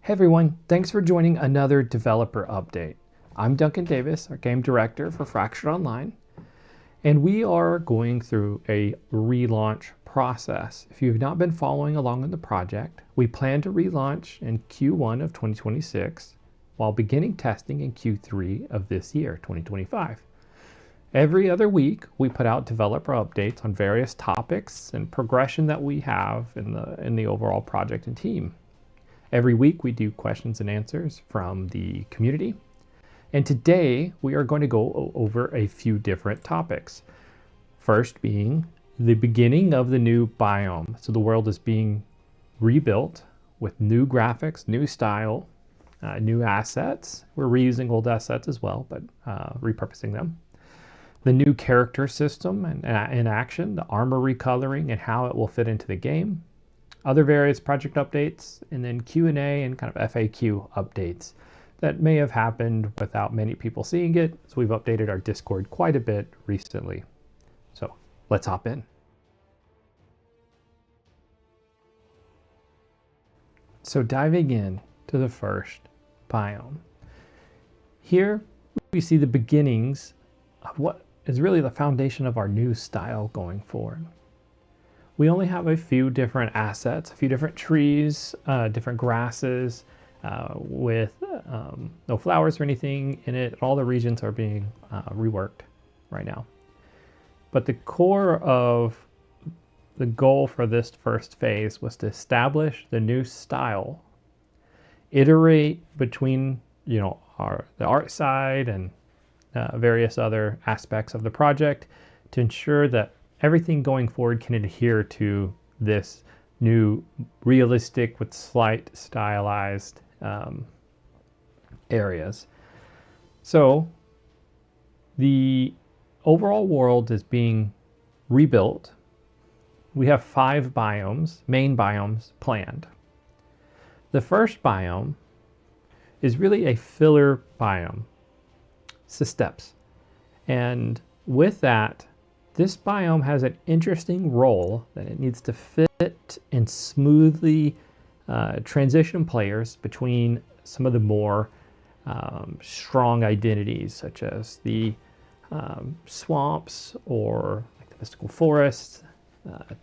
Hey everyone, thanks for joining another developer update. I'm Duncan Davis, our game director for Fractured Online, and we are going through a relaunch process. If you've not been following along in the project, we plan to relaunch in Q1 of 2026 while beginning testing in Q3 of this year, 2025. Every other week, we put out developer updates on various topics and progression that we have in the overall project and team. Every week we do questions and answers from the community. And today we are going to go over a few different topics. First being the beginning of the new biome. So the world is being rebuilt with new graphics, new style, new assets. We're reusing old assets as well, but repurposing them. The new character system and in action, the armor recoloring and how it will fit into the game. Other various project updates, and then Q&A and kind of FAQ updates that may have happened without many people seeing it. So we've updated our Discord quite a bit recently. So let's hop in. So diving in to the first biome. Here we see the beginnings of what is really the foundation of our new style going forward. We only have a few different assets, a few different trees, different grasses with no flowers or anything in it. All the regions are being reworked right now. But the core of the goal for this first phase was to establish the new style, iterate between the art side and various other aspects of the project to ensure that everything going forward can adhere to this new realistic with slight stylized areas. So the overall world is being rebuilt. We have 5 biomes, main biomes planned. The first biome is really a filler biome. It's the steppes. And with that, this biome has an interesting role that it needs to fit and smoothly transition players between some of the more strong identities, such as the swamps or like the mystical forests,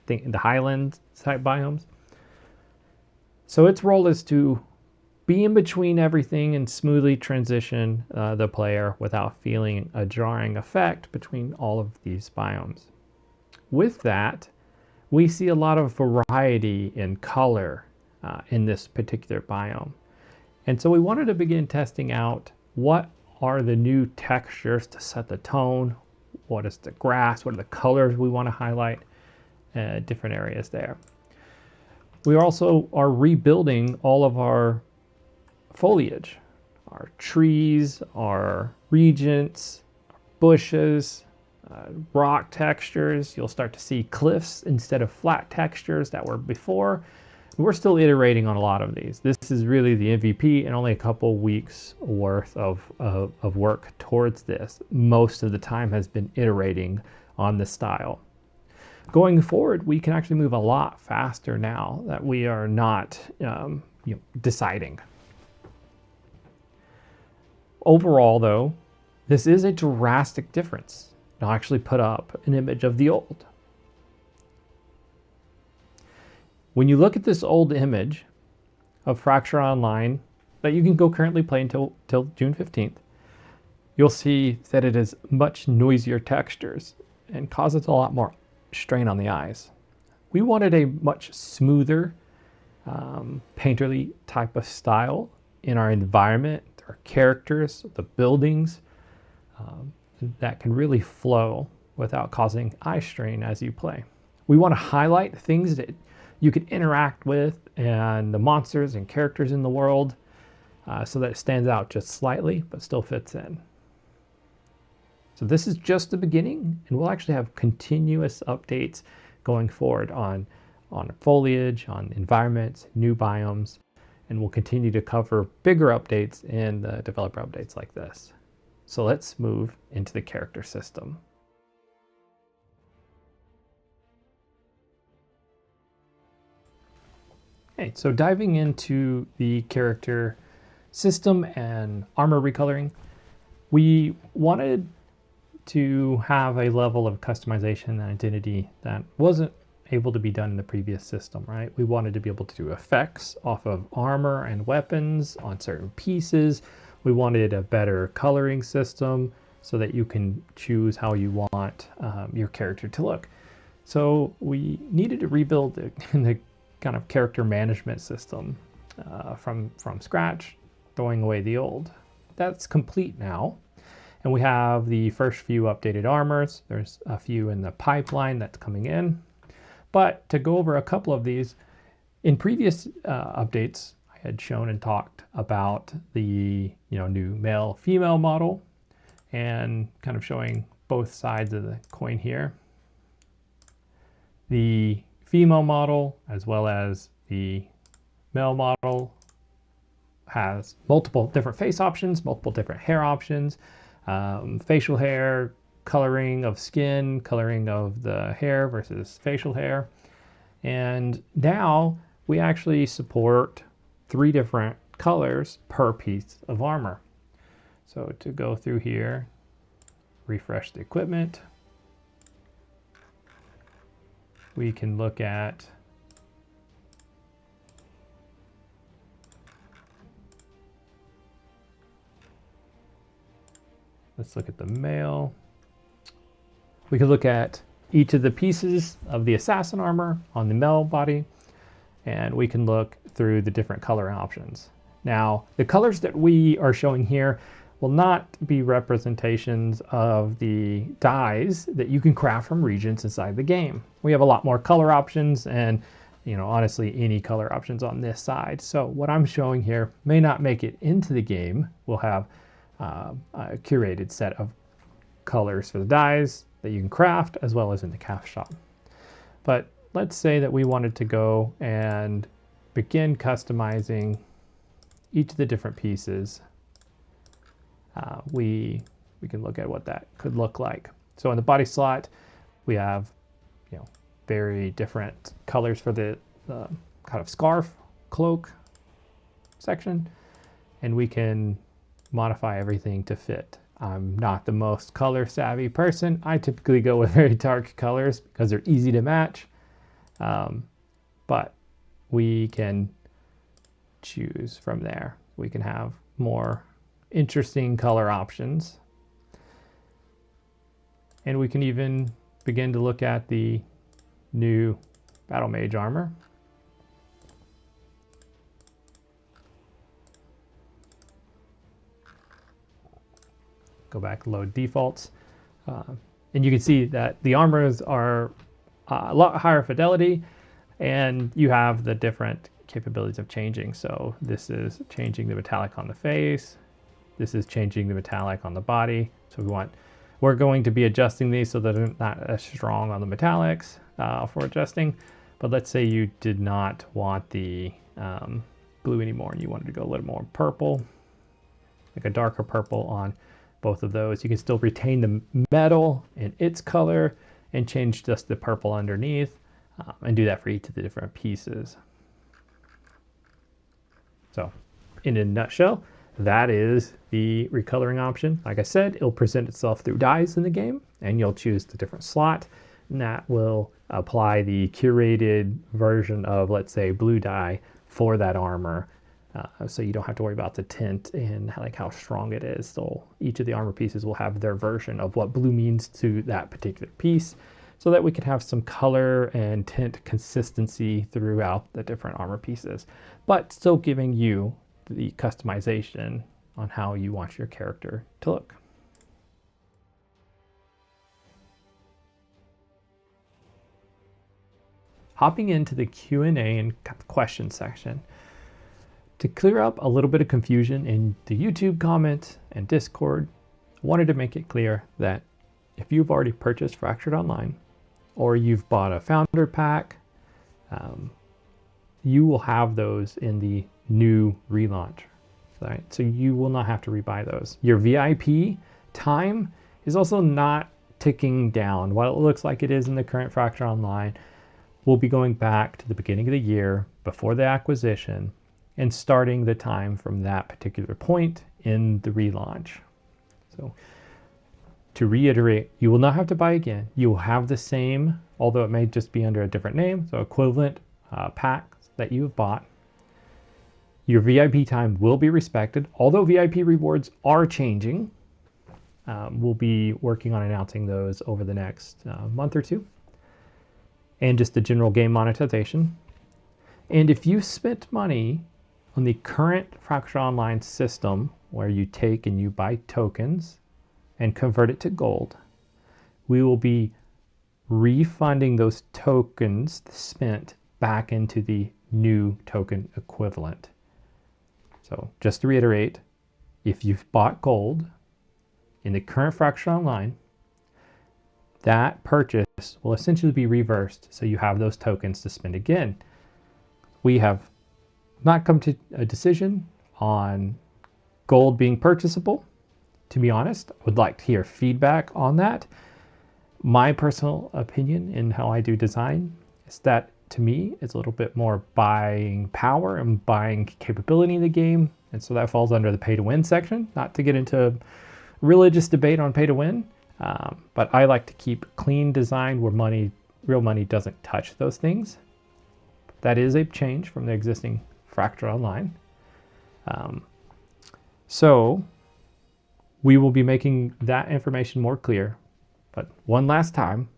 the highland type biomes. So its role is to be in between everything and smoothly transition the player without feeling a jarring effect between all of these biomes. With that, we see a lot of variety in color in this particular biome. And so we wanted to begin testing out what are the new textures to set the tone, what is the grass, what are the colors we want to highlight, different areas there. We also are rebuilding all of our foliage, our trees, our regents, bushes, rock textures. You'll start to see cliffs instead of flat textures that were before. We're still iterating on a lot of these. This is really the MVP and only a couple weeks worth of work towards this. Most of the time has been iterating on the style. Going forward, we can actually move a lot faster now that we are not deciding. Overall, though, this is a drastic difference. I'll actually put up an image of the old. When you look at this old image of Fracture Online that you can go currently play until June 15th, you'll see that it is much noisier textures and causes a lot more strain on the eyes. We wanted a much smoother, painterly type of style in our environment, our characters, the buildings, that can really flow without causing eye strain as you play. We want to highlight things that you can interact with and the monsters and characters in the world so that it stands out just slightly but still fits in. So this is just the beginning, and we'll actually have continuous updates going forward on foliage, on environments, new biomes, and we'll continue to cover bigger updates in the developer updates like this. So let's move into the character system. Okay, so diving into the character system and armor recoloring, we wanted to have a level of customization and identity that wasn't able to be done in the previous system, right? We wanted to be able to do effects off of armor and weapons on certain pieces. We wanted a better coloring system so that you can choose how you want your character to look. So we needed to rebuild the kind of character management system from scratch, throwing away the old. That's complete now. And we have the first few updated armors. There's a few in the pipeline that's coming in. But to go over a couple of these, in previous updates, I had shown and talked about the new male-female model and kind of showing both sides of the coin here. The female model as well as the male model has multiple different face options, multiple different hair options, facial hair, coloring of skin, coloring of the hair versus facial hair. And now we actually support 3 different colors per piece of armor. So to go through here, refresh the equipment, we can look at let's look at the male. We can look at each of the pieces of the assassin armor on the male body, and we can look through the different color options. Now, the colors that we are showing here will not be representations of the dyes that you can craft from regions inside the game. We have a lot more color options and, honestly, any color options on this side. So what I'm showing here may not make it into the game. We'll have a curated set of colors for the dyes that you can craft as well as in the craft shop. But let's say that we wanted to go and begin customizing each of the different pieces. We can look at what that could look like. So in the body slot, we have very different colors for the kind of scarf, cloak section, and we can modify everything to fit. I'm not the most color savvy person. I typically go with very dark colors because they're easy to match. But we can choose from there. We can have more interesting color options. And we can even begin to look at the new Battle Mage armor. Go back, load defaults. And you can see that the armors are a lot higher fidelity, and you have the different capabilities of changing. So this is changing the metallic on the face. This is changing the metallic on the body. So we're going to be adjusting these so that they're not as strong on the metallics for adjusting. But let's say you did not want the blue anymore and you wanted to go a little more purple, like a darker purple on both of those. You can still retain the metal in its color and change just the purple underneath and do that for each of the different pieces. So in a nutshell, that is the recoloring option. Like I said, it'll present itself through dyes in the game, and you'll choose the different slot, and that will apply the curated version of, let's say, blue dye for that armor. So you don't have to worry about the tint and like how strong it is. So each of the armor pieces will have their version of what blue means to that particular piece, so that we can have some color and tint consistency throughout the different armor pieces, but still giving you the customization on how you want your character to look. Hopping into the Q&A and question section. To clear up a little bit of confusion in the YouTube comments and Discord, I wanted to make it clear that if you've already purchased Fractured Online or you've bought a founder pack, you will have those in the new relaunch, right? So you will not have to rebuy those. Your VIP time is also not ticking down. While it looks like it is in the current Fractured Online, we'll be going back to the beginning of the year before the acquisition and starting the time from that particular point in the relaunch. So to reiterate, you will not have to buy again. You will have the same, although it may just be under a different name, so equivalent packs that you have bought. Your VIP time will be respected, although VIP rewards are changing. We'll be working on announcing those over the next month or two. And just the general game monetization. And if you spent money on the current Fracture Online system, where you take and you buy tokens and convert it to gold, we will be refunding those tokens spent back into the new token equivalent. So just to reiterate, if you've bought gold in the current Fracture Online, that purchase will essentially be reversed, so you have those tokens to spend again. We have not come to a decision on gold being purchasable. To be honest, I would like to hear feedback on that. My personal opinion in how I do design is that, to me, it's a little bit more buying power and buying capability in the game, and so that falls under the pay to win section. Not to get into a religious debate on pay to win, but I like to keep clean design where real money doesn't touch those things. That is a change from the existing Fracture Online. So we will be making that information more clear. But one last time,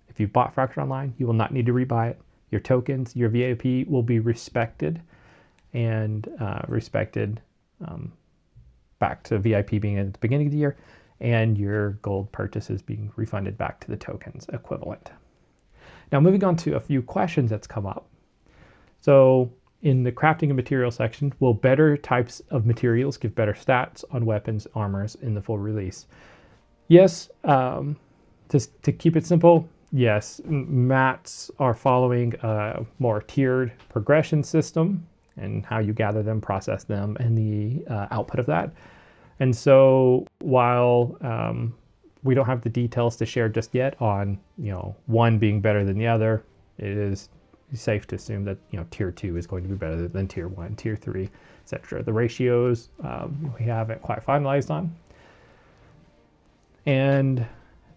if you've bought Fracture Online, you will not need to rebuy it. Your tokens, your VIP will be respected and back to VIP being at the beginning of the year, and your gold purchases being refunded back to the tokens equivalent. Now moving on to a few questions that's come up. So in the crafting and material section, will better types of materials give better stats on weapons, armors in the full release? Yes, to keep it simple, yes, mats are following a more tiered progression system and how you gather them, process them, and the output of that. And so while we don't have the details to share just yet on, one being better than the other, it is safe to assume that, tier 2 is going to be better than tier 1, tier 3, etc. The ratios we haven't quite finalized on. And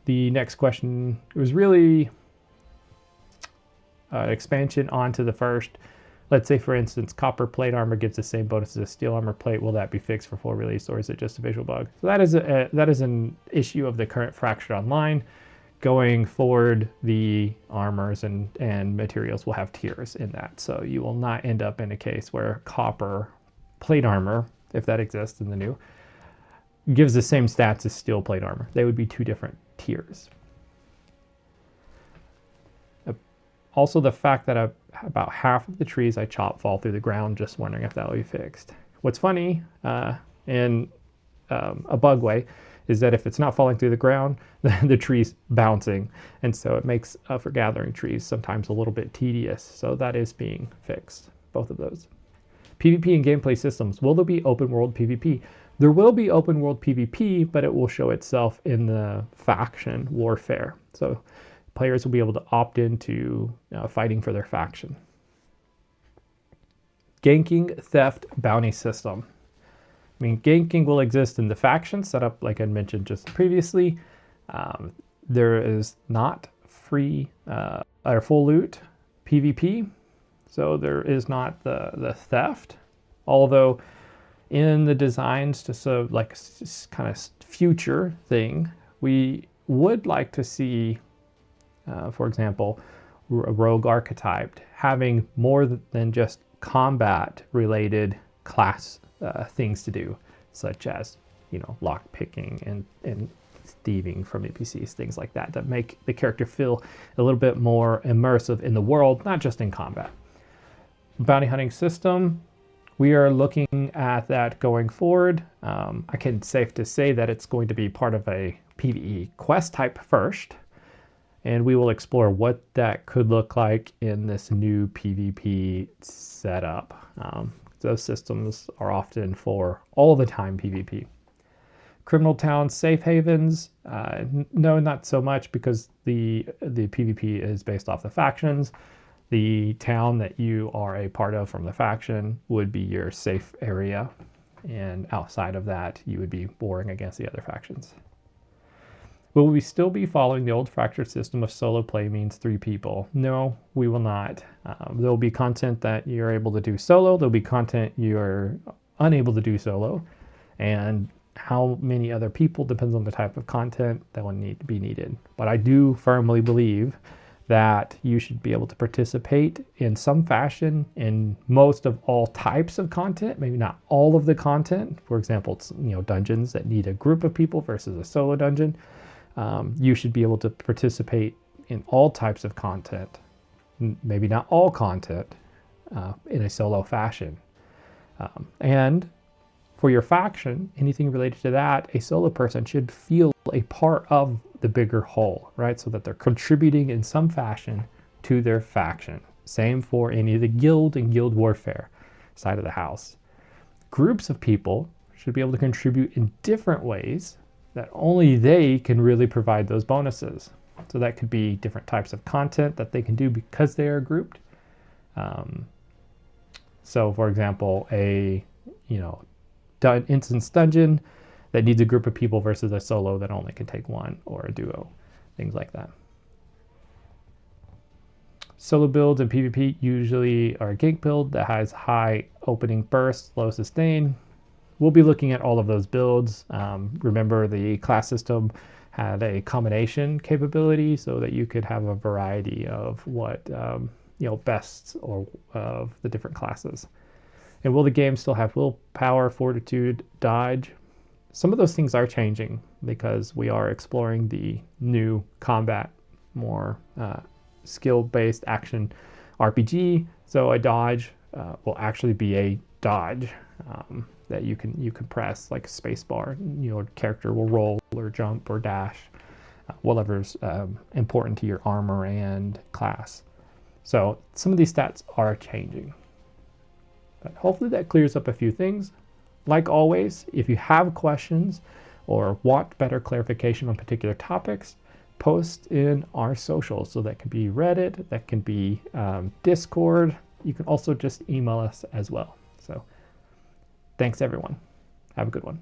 the next question was really expansion onto the first. Let's say, for instance, copper plate armor gives the same bonus as a steel armor plate. Will that be fixed for full release, or is it just a visual bug? So that is an issue of the current Fractured Online. Going forward, the armors and materials will have tiers in that. So you will not end up in a case where copper plate armor, if that exists in the new, gives the same stats as steel plate armor. They would be two different tiers. Also, the fact that about half of the trees I chop fall through the ground, just wondering if that will be fixed. What's funny, in a bug way, is that if it's not falling through the ground, the tree's bouncing. And so it makes for gathering trees sometimes a little bit tedious. So that is being fixed, both of those. PvP and gameplay systems. Will there be open world PvP? There will be open world PvP, but it will show itself in the faction warfare. So players will be able to opt into fighting for their faction. Ganking, theft, bounty system. I mean, ganking will exist in the faction setup, like I mentioned just previously. There is not free or full loot PvP, so there is not the theft. Although in the designs, just so like kind of future thing, we would like to see, for example, a rogue archetype having more than just combat related class things to do, such as lock picking and thieving from NPCs, things like that, that make the character feel a little bit more immersive in the world, not just in combat. Bounty hunting system, we are looking at that going forward. I can safe to say that it's going to be part of a PvE quest type first, and we will explore what that could look like in this new PvP setup. Those systems are often for all the time PvP. Criminal towns, safe havens, no, not so much, because the PvP is based off the factions. The town that you are a part of from the faction would be your safe area, and outside of that, you would be warring against the other factions. Will we still be following the old fractured system of solo play means 3 people? No, we will not. There'll be content that you're able to do solo. There'll be content you're unable to do solo. And how many other people depends on the type of content that will need to be needed. But I do firmly believe that you should be able to participate in some fashion in most of all types of content, maybe not all of the content. For example, it's, dungeons that need a group of people versus a solo dungeon. You should be able to participate in all types of content, maybe not all content, in a solo fashion. And for your faction, anything related to that, a solo person should feel a part of the bigger whole, right? So that they're contributing in some fashion to their faction. Same for any of the guild and guild warfare side of the house. Groups of people should be able to contribute in different ways that only they can really provide those bonuses. So that could be different types of content that they can do because they are grouped. So for example, a instance dungeon that needs a group of people versus a solo that only can take one, or a duo, things like that. Solo builds in PvP usually are a gank build that has high opening burst, low sustain. We'll be looking at all of those builds. Remember, the class system had a combination capability so that you could have a variety of what bests or of the different classes. And will the game still have willpower, fortitude, dodge? Some of those things are changing because we are exploring the new combat, more skill-based action RPG. So a dodge will actually be a dodge that you can press like a space bar. Your character will roll or jump or dash, whatever's important to your armor and class. So some of these stats are changing. But hopefully that clears up a few things. Like always, if you have questions or want better clarification on particular topics, post in our socials. So that can be Reddit, that can be Discord. You can also just email us as well. So thanks everyone. Have a good one.